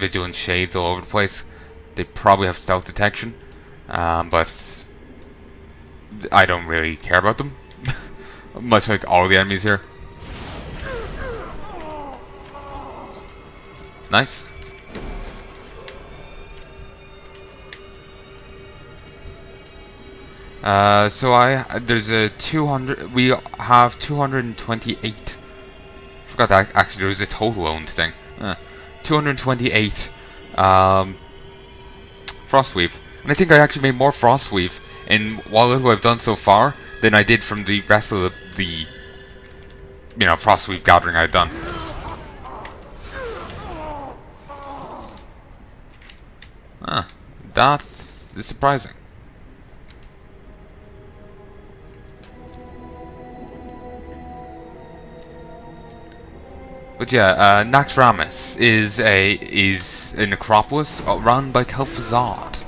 vigilant shades all over the place. They probably have stealth detection, but I don't really care about them. Much like all the enemies here. Nice. So there's a 200. We have 228. Forgot that actually there was a total owned thing. 228 Frostweave, and I think I actually made more Frostweave in what little I've done so far than I did from the rest of the Frostweave gathering I've done. That's surprising. But yeah, Naxxramas is a necropolis run by Kel'Thuzad.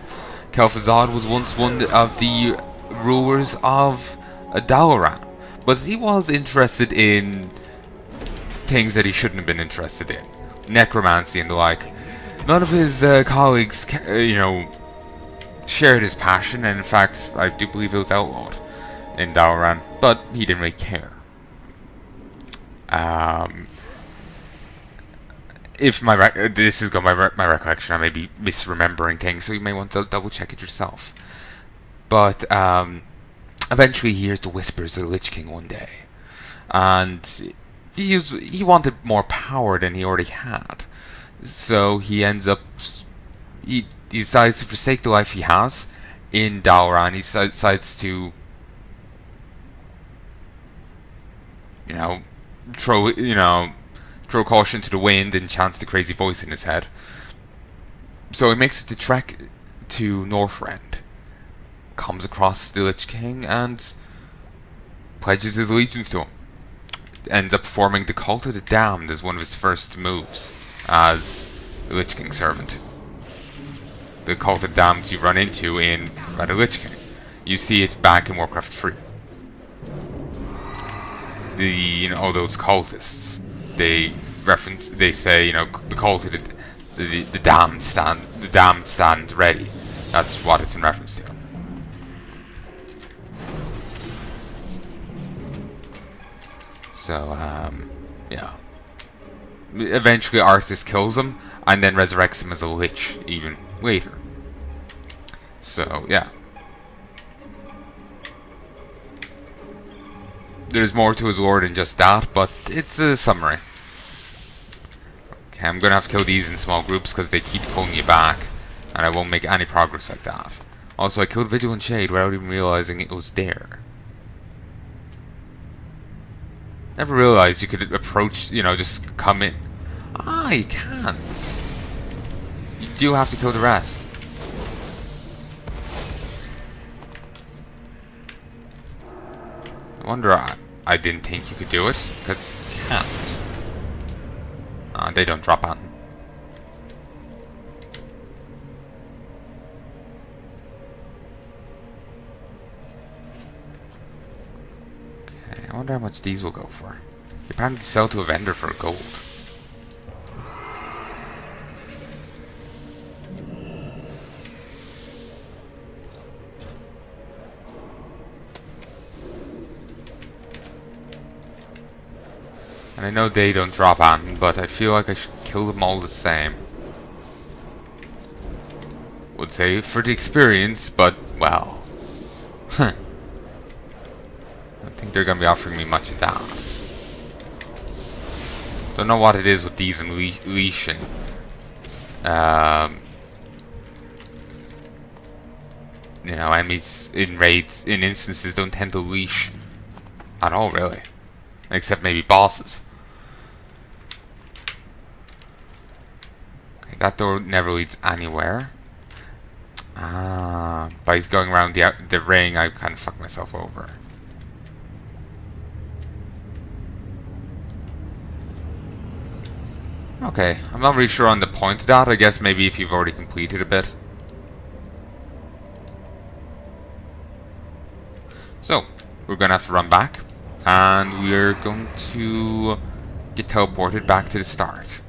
Kel'Thuzad was once one of the rulers of Dalaran, but he was interested in things that he shouldn't have been interested in, necromancy and the like. None of his colleagues, shared his passion, and in fact, I do believe it was outlawed in Dalaran, but he didn't really care. If this is my recollection, I may be misremembering things, so you may want to double check it yourself. But eventually, he hears the whispers of the Lich King one day, and he wanted more power than he already had. So he decides to forsake the life he has in Dalaran. He decides to, throw caution to the wind and chants the crazy voice in his head. So he makes the trek to Northrend, comes across the Lich King, and pledges his allegiance to him. Ends up forming the Cult of the Damned as one of his first moves as the Lich King's servant. The Cult of the Damned you run into by the Lich King. You see it back in Warcraft 3. All those cultists. They say, the cult of the damned stand ready. That's what it's in reference to. So, yeah. Eventually Arthas kills him, and then resurrects him as a lich even later. So, yeah. There's more to his lore than just that, but it's a summary. Okay, I'm gonna have to kill these in small groups because they keep pulling you back, and I won't make any progress like that. Also, I killed Vigilant Shade without even realizing it was there. Never realized you could approach, just come in. You can't. You do have to kill the rest. I wonder, I didn't think you could do it, because you can't. They don't drop on. Okay, I wonder how much these will go for. You apparently sell to a vendor for gold. And I know they don't drop on, but I feel like I should kill them all the same. Would say for the experience, but, well. I don't think they're gonna be offering me much of that. Don't know what it is with these and leashing. Enemies in raids, in instances, don't tend to leash at all, really. Except maybe bosses. Okay, that door never leads anywhere. By going around the ring, I kind of fucked myself over. Okay, I'm not really sure on the point of that. I guess maybe if you've already completed a bit. So, we're gonna have to run back. And we're going to get teleported back to the start.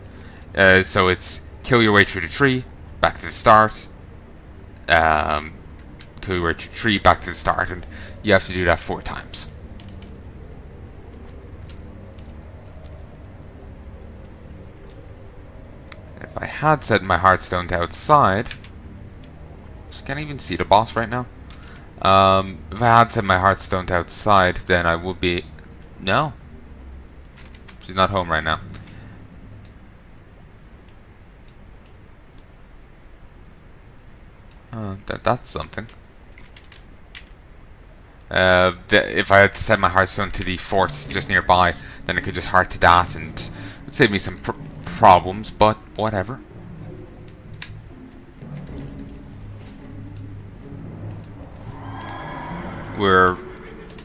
So it's kill your way through the tree, back to the start. Kill your way through the tree, back to the start, and you have to do that 4 times. If I had set my Hearthstone to outside, I can't even see the boss right now. If I had set my Hearthstone to outside, then I would be... No. She's not home right now. That's something. If I had set my Hearthstone to the fort just nearby, then I could just heart to that and it would save me some problems, but whatever.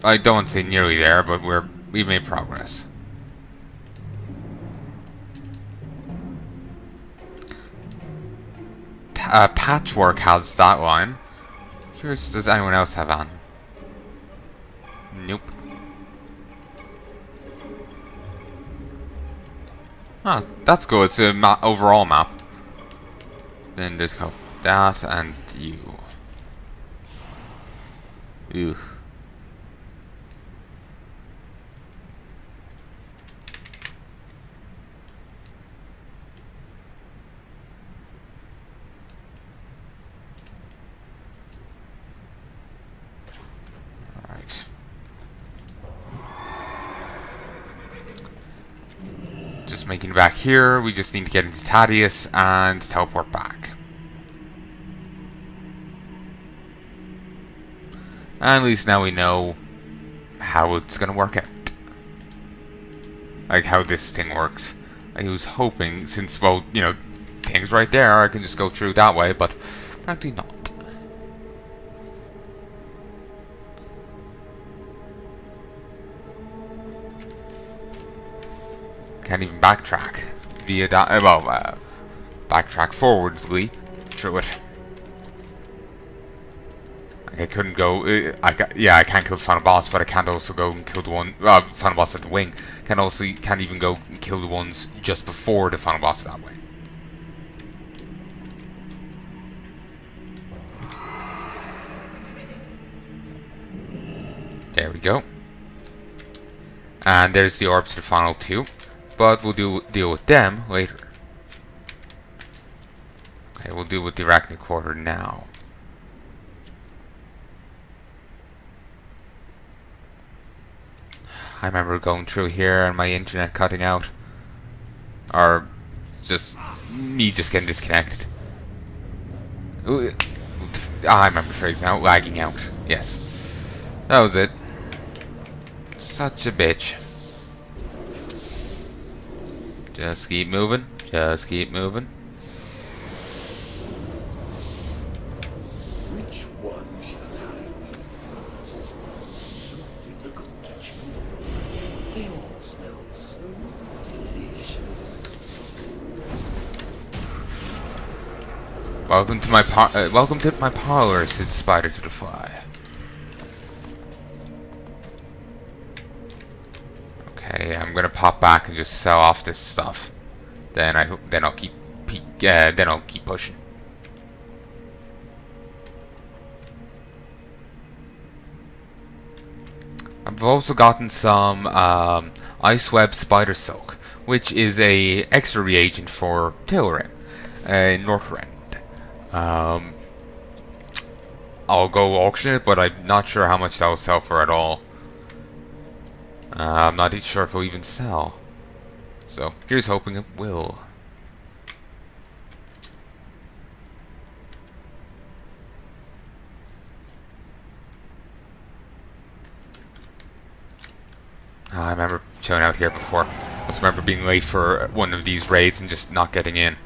I don't want to say nearly there, but we've made progress. Patchwork has that line. Curious, does anyone else have on? Nope. Huh, that's good. It's a overall map. Then there's that and you. Ew. Alright. Just making it back here. We just need to get into Thaddeus and teleport back. And at least now we know how it's gonna work out. Like how this thing works. I was hoping, since, well, you know, thing's right there, I can just go through that way, but apparently not. Can't even backtrack via that, backtrack forwardly through it. I couldn't go. I can't kill the final boss, but I can't also go and kill the one final boss at the wing. Can't even go and kill the ones just before the final boss that way. There we go. And there's the orbs to the final 2, but we'll deal with them later. Okay, we'll deal with the Arachnid Quarter now. I remember going through here and my internet cutting out. Or just me just getting disconnected. I remember the phrase now, lagging out. Yes. That was it. Such a bitch. Just keep moving. Just keep moving. Welcome to my parlor, said Spider to the Fly. Okay, I'm gonna pop back and just sell off this stuff. Then I'll keep pushing. I've also gotten some Ice Web Spider Silk, which is a extra reagent for Tailwind in Northrend. I'll go auction it, but I'm not sure how much that will sell for at all. I'm not even sure if it'll even sell. So, here's hoping it will. I remember chilling out here before. I also remember being late for one of these raids and just not getting in.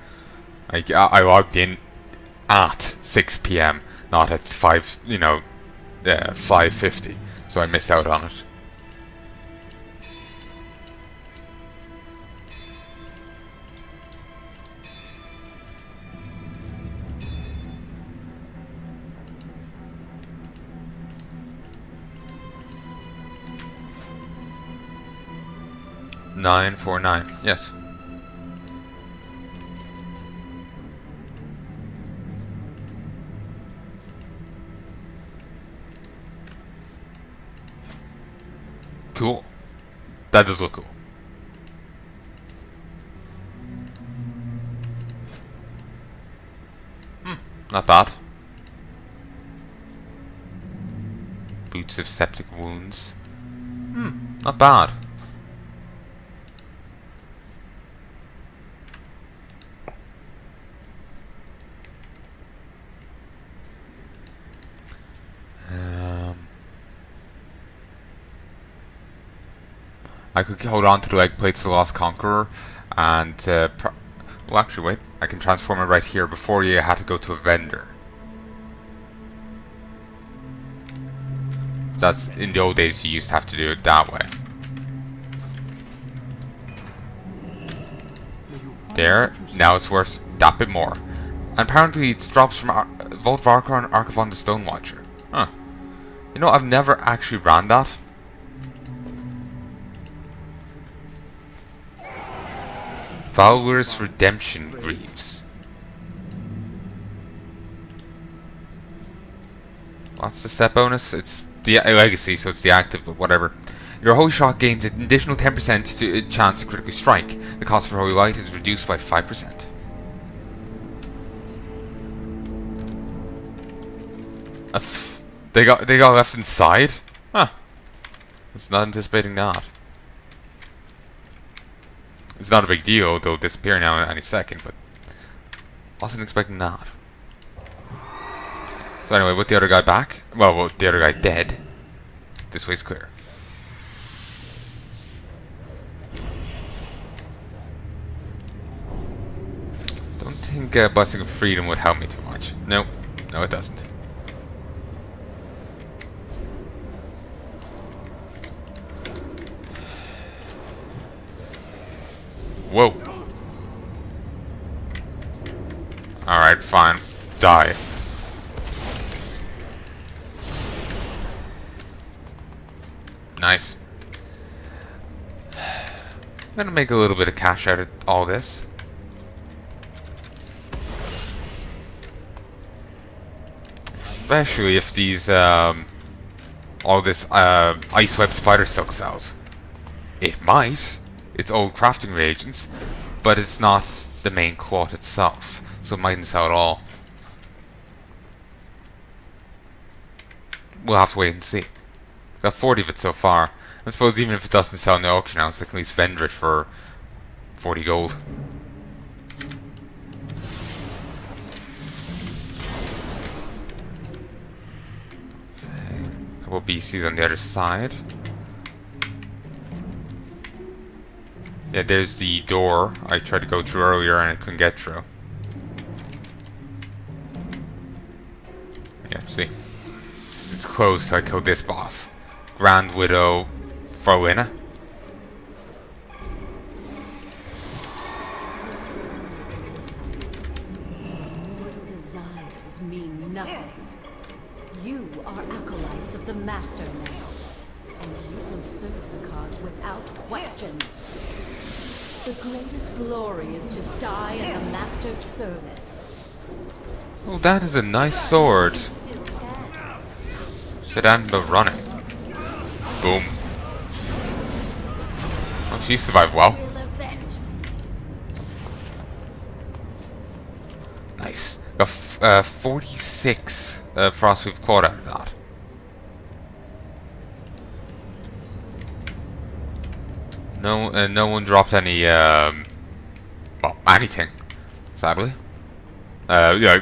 I logged in at 6 PM, not at 5:50, so I missed out on it. $949, yes. cool. That does look cool. Not bad. Boots of septic wounds. Not bad. I could hold on to the leg plates of the Lost Conqueror, and well, actually, wait. I can transform it right here before you had to go to a vendor. That's in the old days. You used to have to do it that way. There. Now it's worth that bit more. And apparently, it drops from Vault of Archon and Archivon the Stone Watcher. Huh. You know, I've never actually ran that. Valor's Redemption Greaves. What's the set bonus? It's the legacy, so it's the active, but whatever. Your Holy Shot gains an additional 10% to a chance to critically strike. The cost for Holy Light is reduced by 5%. They got left inside? Huh. I was not anticipating that. It's not a big deal, they'll disappear now any second, but wasn't expecting that. So anyway, with the other guy back, well, the other guy dead, this way's clear. Don't think Blessing of Freedom would help me too much. No, it doesn't. Whoa. Alright, fine. Die. Nice. I'm gonna make a little bit of cash out of all this. Especially if these, all this, Ice Web Spider Silk sells. It might. It's old crafting reagents, but it's not the main quad itself, so it mightn't sell at all. We'll have to wait and see. Got 40 of it so far. I suppose even if it doesn't sell in the auction house, I can at least vendor it for 40 gold. Okay. A couple BCs on the other side. Yeah, there's the door I tried to go through earlier and I couldn't get through. Yeah, see? It's closed, so I killed this boss. Grand Widow Farwina. Mortal desires mean nothing. You are acolytes of the Master now, and you will serve the cause without question. The greatest glory is to die in the Master's service. Oh, that is a nice sword. Should end up running. Boom. Oh, she survived well. Nice. Got 46 Frostweave Quad out of that. No one dropped any, well, anything, sadly. Yeah,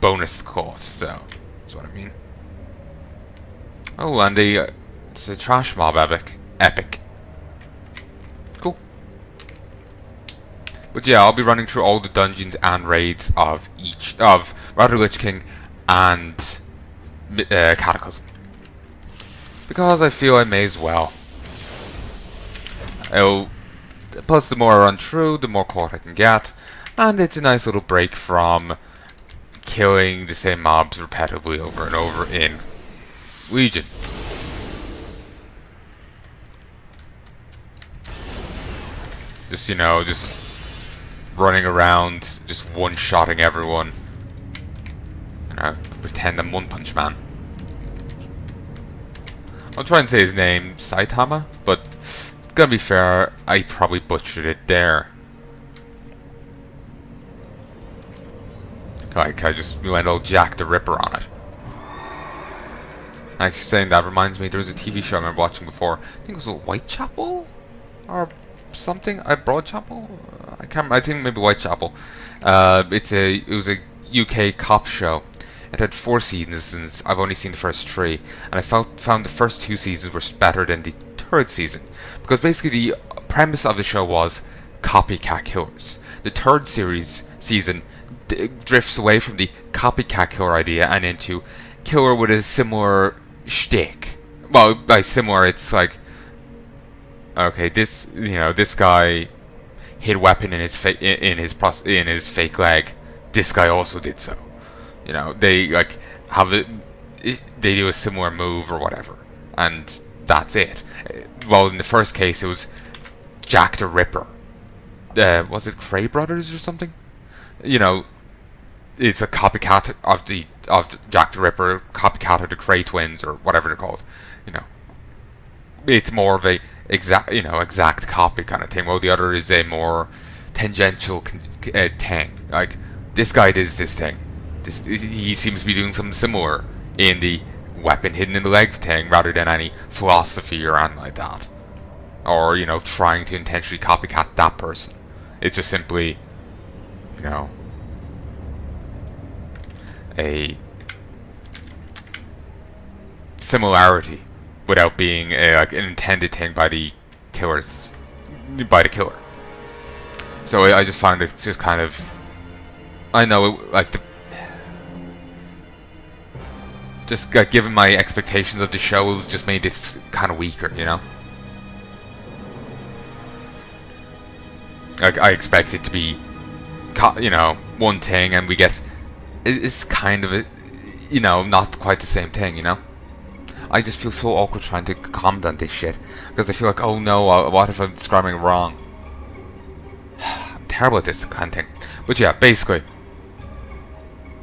bonus quad, so that's what I mean. Oh, and it's a trash mob epic. Cool. But yeah, I'll be running through all the dungeons and raids of Rather Lich King and Cataclysm, because I feel I may as well. Plus, the more I run through, the more quad I can get, and it's a nice little break from killing the same mobs repetitively over and over in Legion. Just, you know, just running around, just one-shotting everyone. You know, pretend I'm One Punch Man. I'll try and say his name, Saitama, but gonna be fair, I probably butchered it there. Like, I just went all Jack the Ripper on it. Actually, saying that reminds me, there was a TV show I remember watching before. I think it was Whitechapel? Or something? Broadchapel? I can't remember. I think maybe Whitechapel. It was a UK cop show. It had 4 seasons. I've only seen the first 3, and I found the first 2 seasons were better than the 3rd season, because basically the premise of the show was copycat killers. The 3rd season drifts away from the copycat killer idea and into killer with a similar shtick. Well, by similar, it's like, okay, this guy hid a weapon in his fake leg. This guy also did so. They like have it. They do a similar move or whatever, and that's it. Well, in the first case, it was Jack the Ripper. Was it Cray Brothers or something? It's a copycat of Jack the Ripper, copycat of the Cray twins or whatever they're called. It's more of a exact copy kind of thing. While the other is a more tangential thing. Like, this guy does this thing. He seems to be doing something similar in the weapon hidden in the leg thing, rather than any philosophy or anything like that, or trying to intentionally copycat that person. It's just simply a similarity without being an intended thing by the killer. So I just found it just kind of, I know, just given my expectations of the show, it was just made it kind of weaker, Like, I expect it to be, one thing, and we get, it's kind of a, not quite the same thing, I just feel so awkward trying to comment on this shit, because I feel like, oh no, what if I'm describing it wrong? I'm terrible at this kind of thing. But yeah, basically,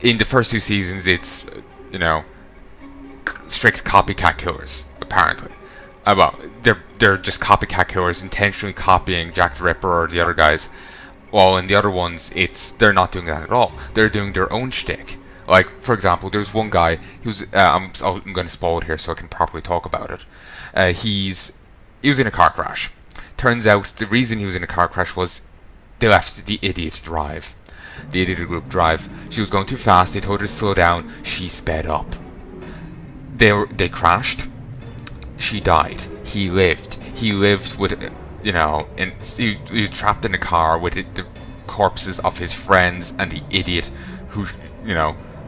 in the first 2 seasons, it's, strict copycat killers, apparently. Well, they're just copycat killers, intentionally copying Jack the Ripper or the other guys. While in the other ones, they're not doing that at all. They're doing their own shtick. Like, for example, there's one guy who's I'm going to spoil it here so I can properly talk about it. He was in a car crash. Turns out the reason he was in a car crash was they left the idiot drive. The idiot group drive. She was going too fast. They told her to slow down. She sped up. They crashed. She died. He lived. He lived with, he was trapped in the car with the corpses of his friends and the idiot who,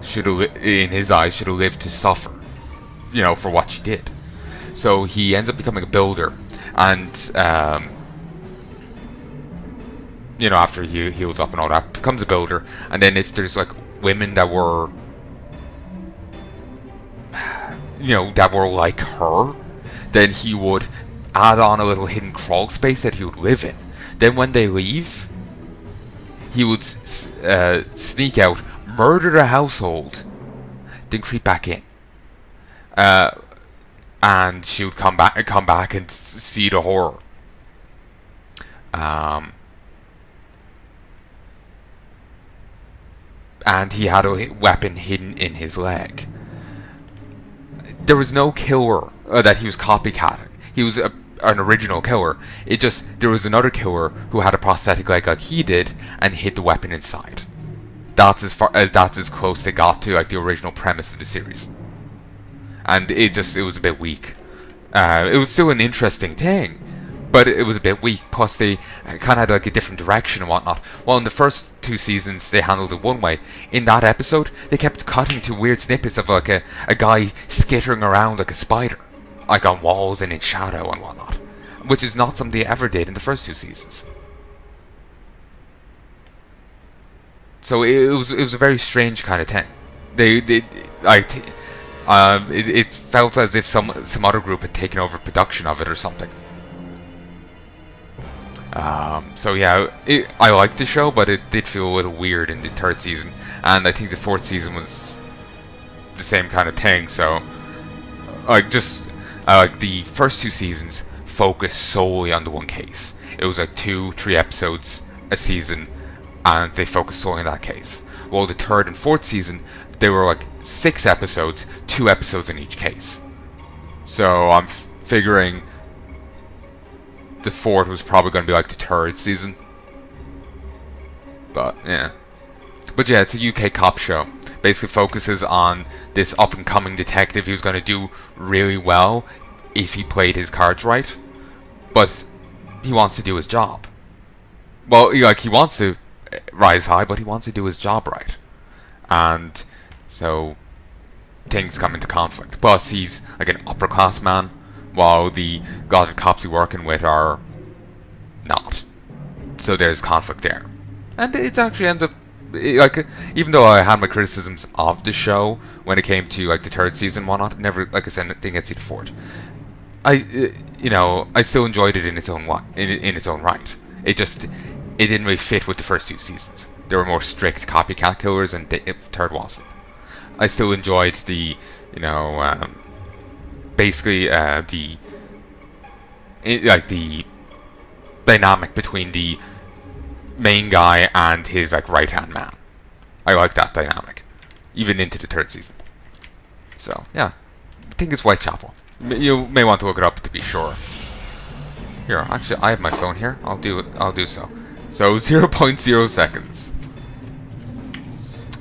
should have, in his eyes, should have lived to suffer, for what she did. So he ends up becoming a builder, and after he heals up and all that, becomes a builder. And then if there's like women that were, that were like her, then he would add on a little hidden crawl space that he would live in. Then when they leave, he would sneak out, murder the household, then creep back in. And she would come back and see the horror. And he had a weapon hidden in his leg. There was no killer that he was copycatting. He was an original killer. There was another killer who had a prosthetic leg like he did and hid the weapon inside. That's as close they got to like the original premise of the series. And it was a bit weak. It was still an interesting thing, but it was a bit weak. Plus they kind of had like a different direction and whatnot. While in the first 2 seasons they handled it one way, in that episode they kept cutting to weird snippets of like a guy skittering around like a spider, like on walls and in shadow and whatnot, which is not something they ever did in the first 2 seasons. So it was a very strange kind of thing. It felt as if some other group had taken over production of it or something. So yeah, I liked the show, but it did feel a little weird in the 3rd season, and I think the 4th season was the same kind of thing. So, Like the first 2 seasons focused solely on the one case. It was like 2-3 episodes a season, and they focused solely on that case. While the third and fourth season, they were like 6 episodes, 2 episodes in each case. So I'm figuring the fourth was probably going to be like the third season. But yeah. But yeah, it's a UK cop show. Basically focuses on this up-and-coming detective who's going to do really well if he played his cards right. But he wants to do his job. Well, he wants to rise high, but he wants to do his job right. And so things come into conflict. Plus, he's like an upper-class man, while the gothic cops he's working with are not. So there's conflict there. And it actually ends up, like, even though I had my criticisms of the show when it came to like the third season and whatnot, never, like I said, didn't get to see the fourth. I still enjoyed it in its own in its own right. It didn't really fit with the first 2 seasons. There were more strict copycat killers, and the third wasn't. I still enjoyed the, basically the dynamic between the main guy and his like right-hand man. I like that dynamic, even into the third season. So yeah, I think it's Whitechapel. You may want to look it up to be sure. Here, actually, I have my phone here. I'll do so. So 0.0 seconds,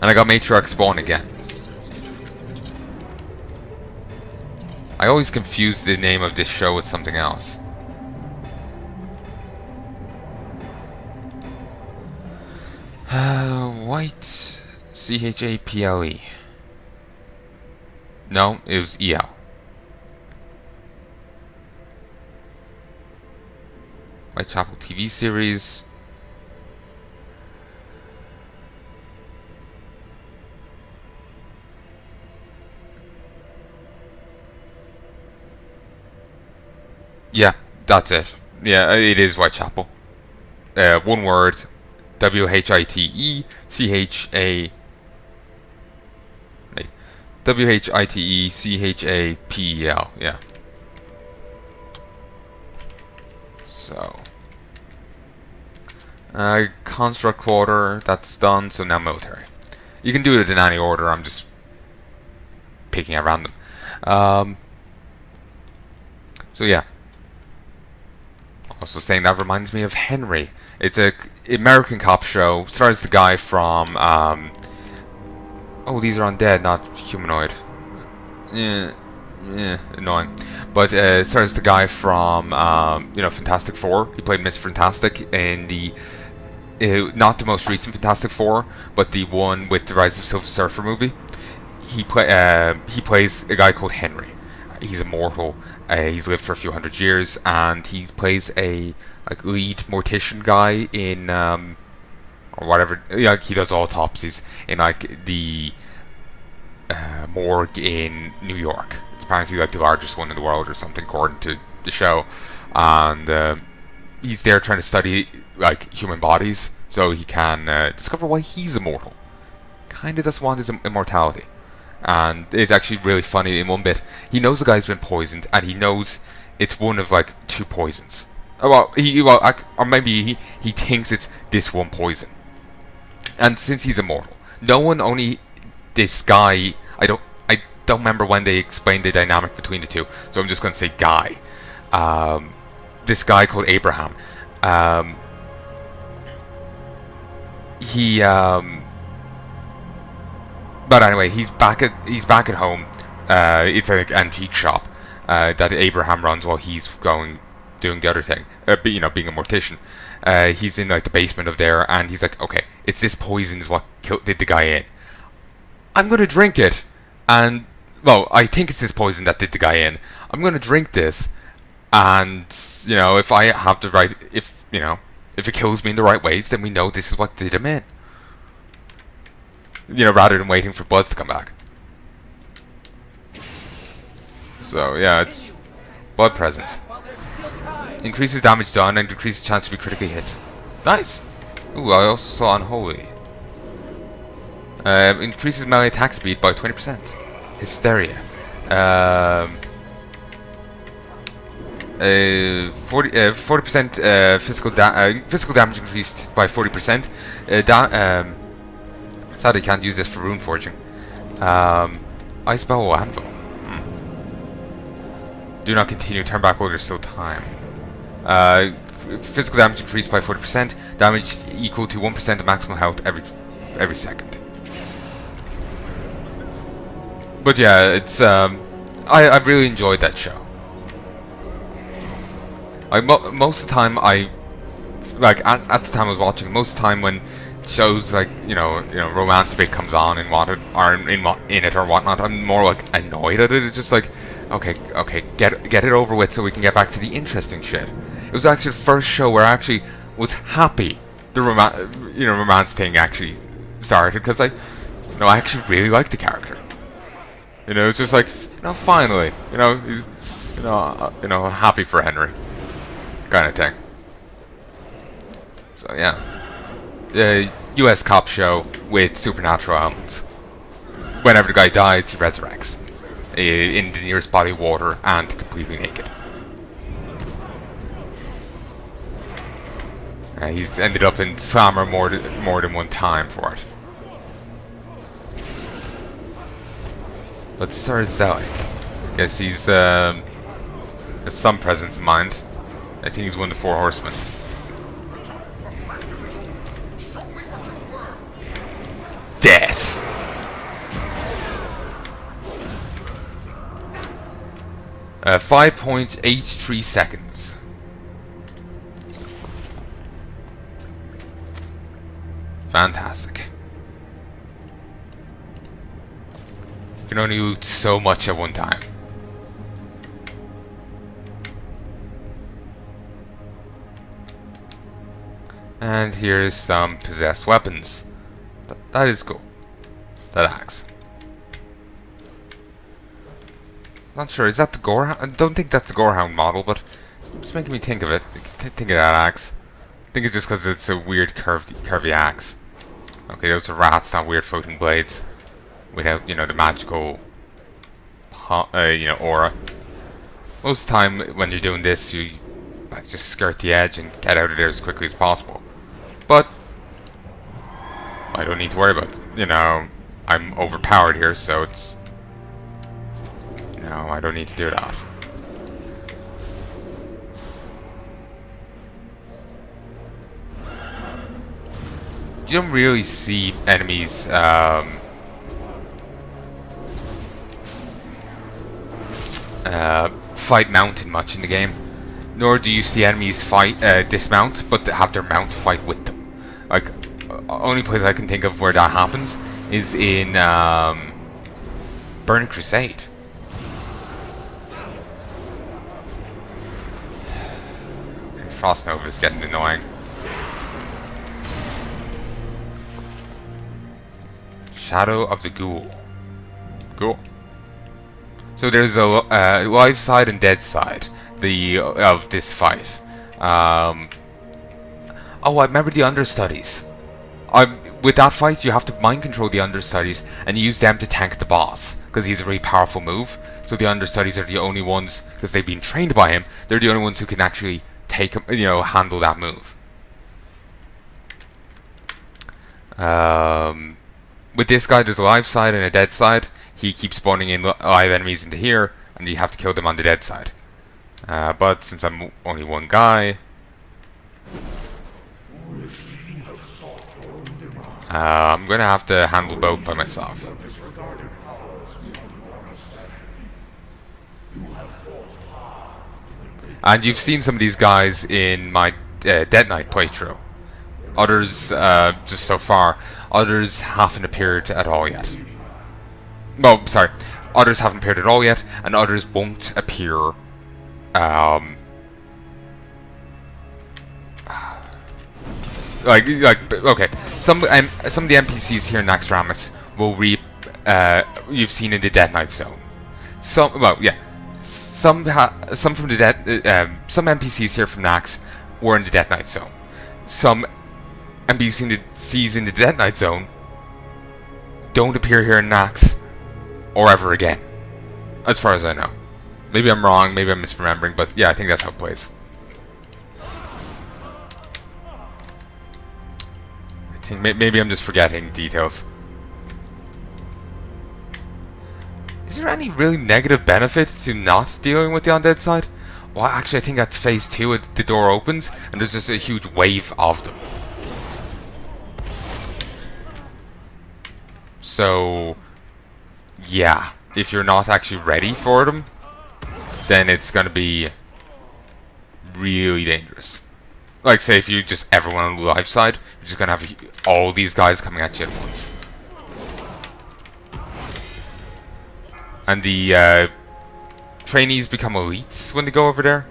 and I got matriarch spawn again. I always confuse the name of this show with something else. White CHAPLE. No, it was EL. Whitechapel TV series. Yeah, that's it. Yeah, it is Whitechapel. One word. WHITECHA. Wait. WHITECHAPEL. Yeah. So. Construct quarter. That's done. So now military. You can do it in any order. I'm just picking at random. So yeah. Also saying that reminds me of Henry. It's a American cop show. Stars the guy from oh, these are undead, not humanoid. Annoying. But stars the guy from Fantastic Four. He played Mr. Fantastic in the not the most recent Fantastic Four, but the one with the Rise of Silver Surfer movie. He plays a guy called Henry. He's immortal. He's lived for a few hundred years, and he plays a lead mortician guy in or whatever. Yeah, he does autopsies in the morgue in New York. It's apparently the largest one in the world or something, according to the show. And he's there trying to study human bodies so he can discover why he's immortal. Kinda just want his immortality. And it's actually really funny in one bit. He knows the guy's been poisoned, and he knows it's one of 2 poisons. Or maybe he thinks it's this one poison. And since he's immortal, no one, only this guy. I don't remember when they explained the dynamic between the two, so I'm just going to say guy. This guy called Abraham. But anyway, he's back at home. It's an antique shop that Abraham runs while he's doing the other thing. Being a mortician. He's in the basement of there, and he's like, okay, it's this poison is what did the guy in. I'm gonna drink it, and I think it's this poison that did the guy in. I'm gonna drink this, and if I have the right, if it kills me in the right ways, then we know this is what did him in. Rather than waiting for blood to come back. So yeah, it's blood presence. Increases damage done and decreases chance to be critically hit. Nice. Ooh, I also saw Unholy. Increases melee attack speed by 20%. Hysteria. 40% physical damage increased by 40%. Sadly, can't use this for rune forging. Ice bow or anvil. Do not continue. Turn back while there's still time. Physical damage increased by 40%. Damage equal to 1% of maximum health every second. But yeah, it's I really enjoyed that show. Most of the time at the time I was watching, most of the time when shows like romance bit comes on and in it or whatnot, I'm more like annoyed at it. It's just like, okay, get it over with so we can get back to the interesting shit. It was actually the first show where I actually was happy the romance thing actually started, because I actually really liked the character. It's just like, finally, happy for Henry, kind of thing. So yeah, the U.S. cop show with supernatural elements. Whenever the guy dies, he resurrects in the nearest body of water and completely naked. He's ended up in Slammer more than one time for it. But Sir Zelik, guess he's has some presence in mind. I think he's one of the 4 horsemen. Death. Uh, 5.83 seconds. Fantastic. You can only loot so much at one time. And here's some possessed weapons. That is cool. That axe. Not sure, is that the Gorehound? I don't think that's the Gorehound model, but it's making me think of it. Think of that axe. I think it's just because it's a weird curvy axe. Okay, those are rats, not weird floating blades. Without, the magical, aura. Most of the time, when you're doing this, you just skirt the edge and get out of there as quickly as possible. But I don't need to worry about it. I'm overpowered here, so it's... I don't need to do that. You don't really see enemies, fight mounted much in the game, nor do you see enemies dismount, but have their mount fight with them. Like, only place I can think of where that happens is in Burning Crusade. Frost Nova is getting annoying. Shadow of the Ghoul. Cool. So there's a live side and dead side of this fight. Oh, I remember the understudies. With that fight, you have to mind control the understudies and use them to tank the boss, because he's a really powerful move. So the understudies are the only ones, because they've been trained by him, they're the only ones who can actually handle that move. With this guy, there's a live side and a dead side. He keeps spawning in live enemies into here, and you have to kill them on the dead side. But since I'm only one guy, I'm gonna have to handle both by myself. And you've seen some of these guys in my Dead Knight playthrough. Others, just so far, others haven't appeared at all yet. Well, sorry, others haven't appeared at all yet, and others won't appear. Okay, some of the NPCs here in Naxxramas will you've seen in the Dead Knight zone. Some from the some NPCs here from Nax were in the Dead Knight zone. Some NPCs in the Dead Knight zone don't appear here in Nax or ever again, as far as I know. Maybe I'm wrong, maybe I'm misremembering, but yeah, I think that's how it plays. I think maybe I'm just forgetting details. Is there any really negative benefit to not dealing with the undead side? Well, actually, I think that's phase 2. The door opens, and there's just a huge wave of them. So, yeah, if you're not actually ready for them, then it's gonna be really dangerous. Like, say, if you just everyone on the life side, you're just gonna have all these guys coming at you at once. And the trainees become elites when they go over there.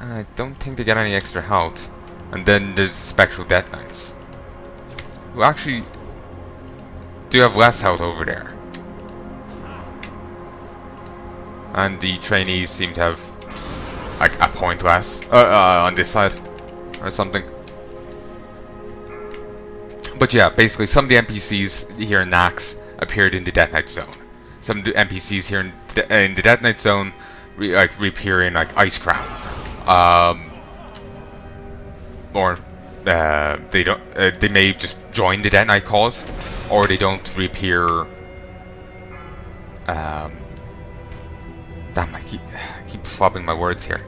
I don't think they get any extra health. And then there's Spectral Death Knights, who actually do have less health over there. And the trainees seem to have like a point less on this side or something. But yeah, basically some of the NPCs here in Nax appeared in the Death Knight zone. Some of the NPCs here in the Death Knight zone reappear in like Ice Crown. Or they don't. They may just join the Death Knight cause, or they don't reappear. Damn, I keep flopping my words here.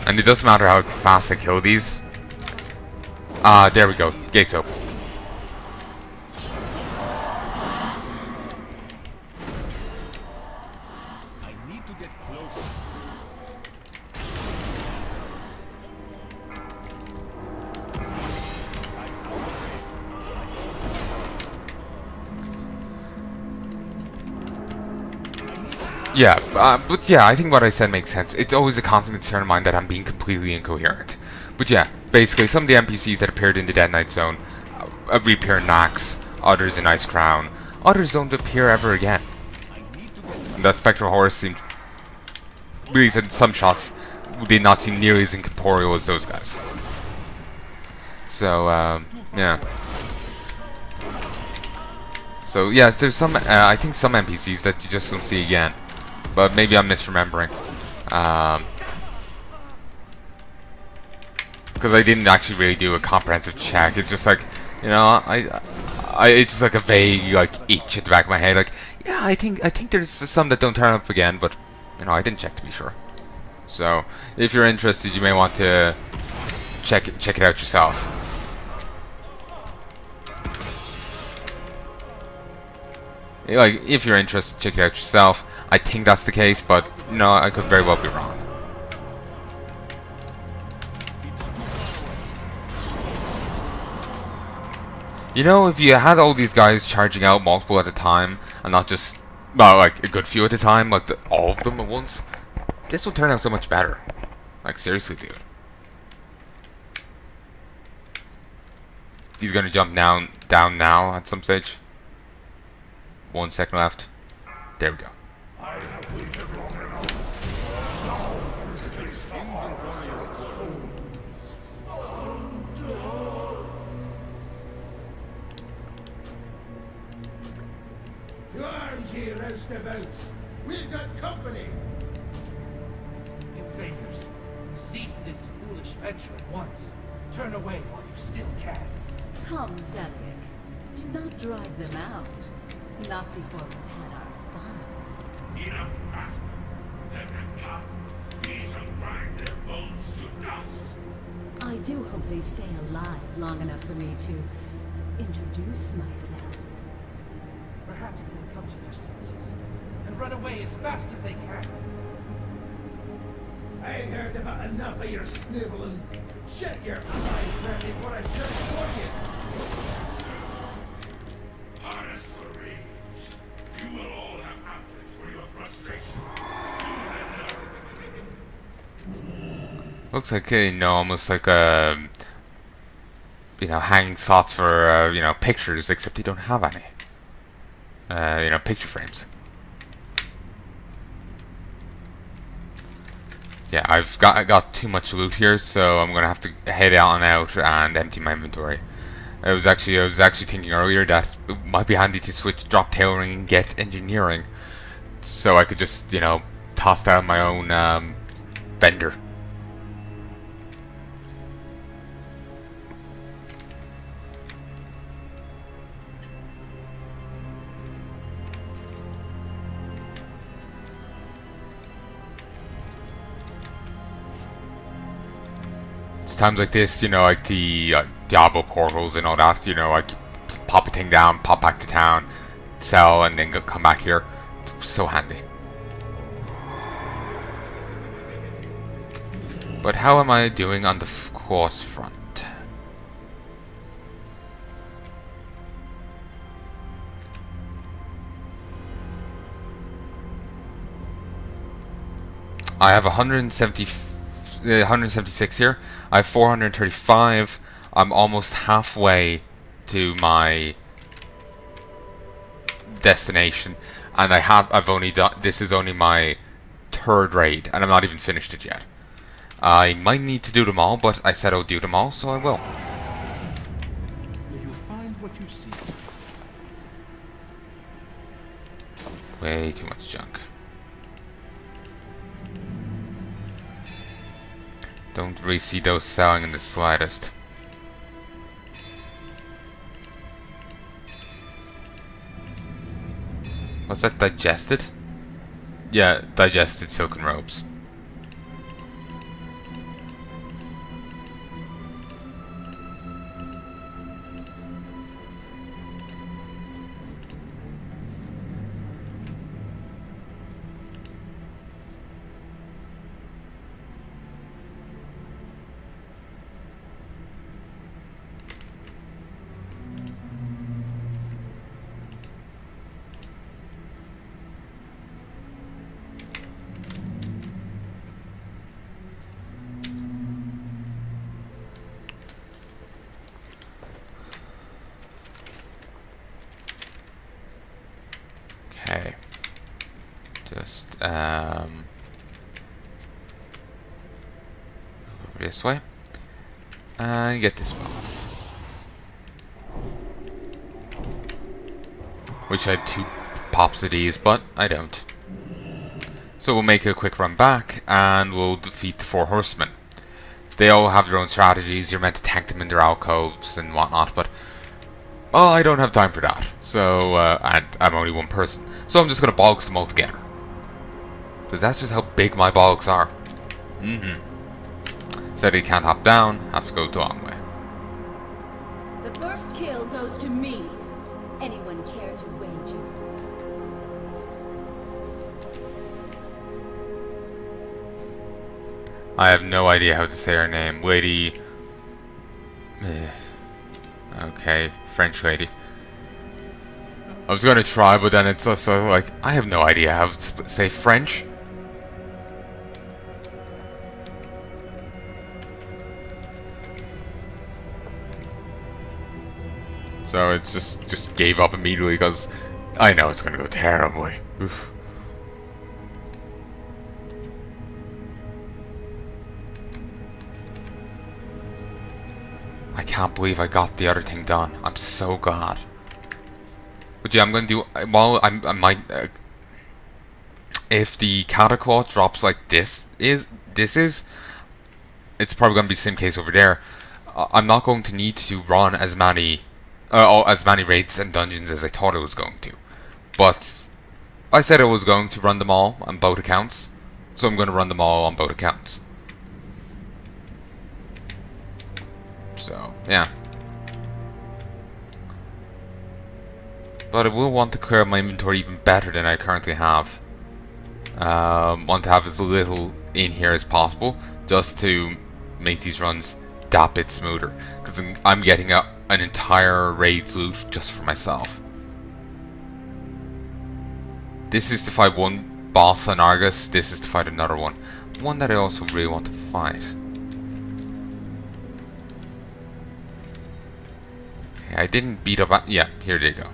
And it doesn't matter how fast I kill these. There we go. Gates open. Yeah, but yeah, I think what I said makes sense. It's always a constant concern of mine that I'm being completely incoherent. But yeah, basically, some of the NPCs that appeared in the Dead Knight Zone reappear in Nax, others in Ice Crown, others don't appear ever again. And that Spectral Horse seemed, at least in some shots, did not seem nearly as incorporeal as those guys. So, yeah. So, yes, there's some, I think some NPCs that you just don't see again. But maybe I'm misremembering. Because I didn't actually really do a comprehensive check. It's just like, you know, it's just like a vague, like, itch at the back of my head. Like, yeah, I think there's some that don't turn up again, but, you know, I didn't check to be sure. So, if you're interested, you may want to check it out yourself. Like, if you're interested, check it out yourself. I think that's the case, but, you know, I could very well be wrong. You know, if you had all these guys charging out multiple at a time, and not just, well, like, a good few at a time, like, all of them at once, this would turn out so much better. Like, seriously, dude. He's gonna jump down now at some stage. 1 second left. There we go. To arms, ye roustabouts! We've got company! Invaders, cease this foolish venture at once. Turn away while you still can. Come, Zeliek. Do not drive them out. Not before we've had our fun. Enough of that. Let them come. We shall grind their bones to dust. I do hope they stay alive long enough for me to introduce myself. Perhaps they will come to their senses and run away as fast as they can. I've heard about enough of your sniveling. Shut your eyes, Bernie, before I shut for you. Harness the rage. You will all have outlets for your frustration. Looks like, you know, almost like you know, hanging slots for, you know, pictures, except you don't have any. You know, picture frames. Yeah, I got too much loot here, so I'm gonna have to head out and empty my inventory. I was actually thinking earlier that it might be handy to drop tailoring and get engineering, so I could just, you know, toss down my own vendor. It's times like this, you know, like the Diablo portals and all that, you know, like pop a thing down, pop back to town, sell, and then come back here. So handy. But how am I doing on the quartz front? I have 176 here. I have 435. I'm almost halfway to my destination, and I've only done, this is only my third raid, and I'm not even finished it yet. I might need to do them all, but I said I'll do them all, so I will. Will you find what you seek? Way too much junk. Don't really see those selling in the slightest. What's that, digested? Yeah, digested silken robes. Okay. Just over this way. And get this off. Wish I had 2 pops of these, but I don't. So we'll make a quick run back and we'll defeat the 4 horsemen. They all have their own strategies. You're meant to tank them in their alcoves and whatnot, but oh, I don't have time for that. So, and I'm only one person. So I'm just going to bollocks them all together. Because that's just how big my bollocks are. Said he can't hop down, have to go the long way. The first kill goes to me. Anyone care to wager? I have no idea how to say her name. Lady... Okay, French lady. I was gonna try, but then it's also like, I have no idea how to say French. So it's just gave up immediately because I know it's gonna go terribly. Oof. I can't believe I got the other thing done. I'm so glad. But yeah, I'm gonna do. Well, I might. If the cataclaw drops like this is, it's probably gonna be the same case over there. I'm not going to need to run as many raids and dungeons as I thought I was going to. But I said I was going to run them all on both accounts, so I'm going to run them all on both accounts. So yeah. But I will want to clear my inventory even better than I currently have. Want to have as little in here as possible, just to make these runs that bit smoother. Because I'm getting an entire raid's loot just for myself. This is to fight one boss on Argus, this is to fight another one. One that I also really want to fight. Okay, I didn't beat up... yeah, here they go.